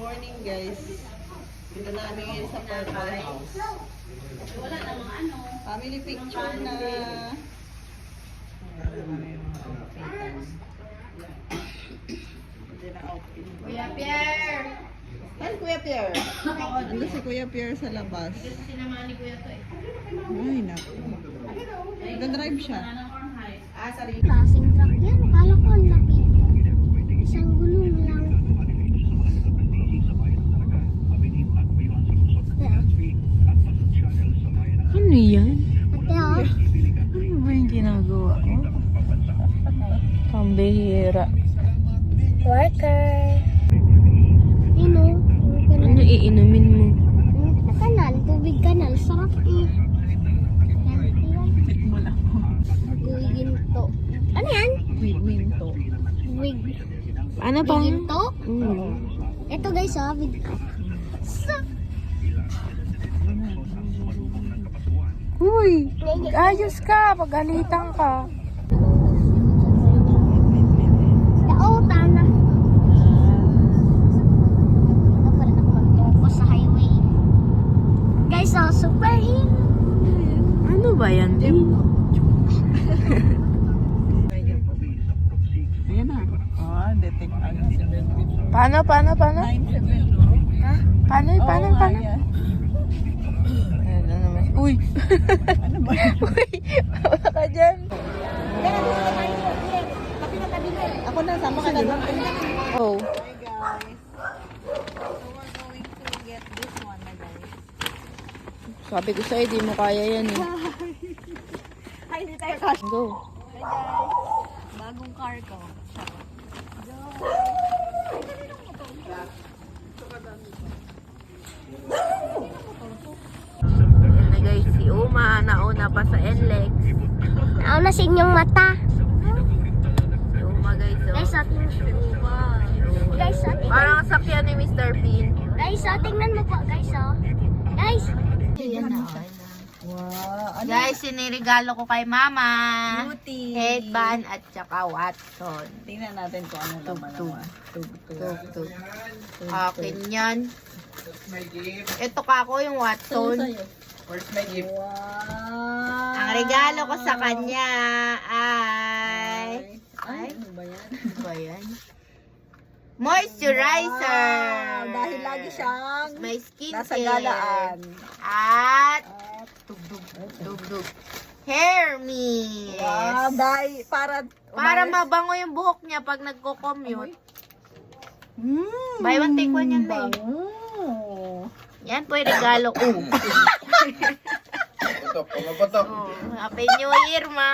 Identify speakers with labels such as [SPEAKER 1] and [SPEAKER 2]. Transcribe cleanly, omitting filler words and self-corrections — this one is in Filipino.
[SPEAKER 1] morning guys. Dito na kami ngayon sa Purple House.
[SPEAKER 2] Wala namang ano.
[SPEAKER 1] Family picture na.
[SPEAKER 2] Kuya Pierre!
[SPEAKER 1] Saan Kuya Pierre? Ando si Kuya Pierre sa labas.
[SPEAKER 2] Kasi sinamahan ni Kuya to eh.
[SPEAKER 1] Ay, naku. Nag-drive siya. Sarili.
[SPEAKER 3] Klaseng truck yan. Akala ko ang laki. Isang gulong lang.
[SPEAKER 4] Ano yan?
[SPEAKER 3] Ate oh.
[SPEAKER 4] Ano ba yung ginagawa ko? Pambihira.
[SPEAKER 3] Worker. Ano?
[SPEAKER 4] Ano iinumin mo?
[SPEAKER 3] Kanal. Tubig kanal. Sarap eh. Yan. Guwiginto. Ano yan?
[SPEAKER 1] Winto.
[SPEAKER 3] Wig.
[SPEAKER 4] Ano pa?
[SPEAKER 3] Guwiginto?
[SPEAKER 4] Mm.
[SPEAKER 3] Ito guys ah.
[SPEAKER 4] Uy! Ayos ka! Pagalitan ka.
[SPEAKER 3] Dautan na. Ito pa rin ako mag-focus sa highway. Guys ah. Super hero.
[SPEAKER 4] Ano ba yan?
[SPEAKER 1] Ayan na. Detect ano.
[SPEAKER 4] Paano?
[SPEAKER 1] 9-7.
[SPEAKER 4] Ha? Paano?
[SPEAKER 1] Ayan.
[SPEAKER 4] Ano naman? Uy!
[SPEAKER 1] Ano ba?
[SPEAKER 4] Uy! Bawa ka dyan.
[SPEAKER 1] Ako na, sama ka na lang.
[SPEAKER 4] Oh.
[SPEAKER 1] Hi guys. So we're going to get this one na guys.
[SPEAKER 4] Sabi ko sa'yo, di mo kaya yan eh.
[SPEAKER 1] Ay, hindi tayo cash.
[SPEAKER 4] Go.
[SPEAKER 1] Hi guys. Bagong car ko.
[SPEAKER 4] Na guys, si Uma, nauna pa sa NLEX.
[SPEAKER 3] Nauna sa inyong mata.
[SPEAKER 4] Si Uma guys, oh.
[SPEAKER 3] Guys, ating Guys, tingnan.
[SPEAKER 4] Parang sakyan ni Mr. Bean.
[SPEAKER 3] Guys, tingnan mo po, guys, oh. Guys.
[SPEAKER 1] Wow. Ano?
[SPEAKER 4] Guys, sinirigalo ko kay Mama.
[SPEAKER 1] Beauty.
[SPEAKER 4] Headband at saka Watson.
[SPEAKER 1] Tingnan natin kung anong laman
[SPEAKER 4] Tug-tug.
[SPEAKER 1] naman.
[SPEAKER 4] Tug-tug. Akin yan. Ito ka ako yung Watson.
[SPEAKER 1] Where's my gift? Wow.
[SPEAKER 4] Ang regalo ko sa kanya ay...
[SPEAKER 1] Ay, ano ba yan?
[SPEAKER 4] Ano ba yan? Moisturizer.
[SPEAKER 1] Wow, dahil lagi siyang
[SPEAKER 4] May skin
[SPEAKER 1] nasa
[SPEAKER 4] care.
[SPEAKER 1] galaan.
[SPEAKER 4] At
[SPEAKER 1] At,
[SPEAKER 4] dugdug. Hair mist.
[SPEAKER 1] wow, dahil para
[SPEAKER 4] Mabango yung buhok niya pag nagko-commute.
[SPEAKER 1] Buy
[SPEAKER 4] one, take one yan, May. Yan po yung regalo ko.
[SPEAKER 5] Patok, pumapatok.
[SPEAKER 4] Oh, Happy New Year, Ma!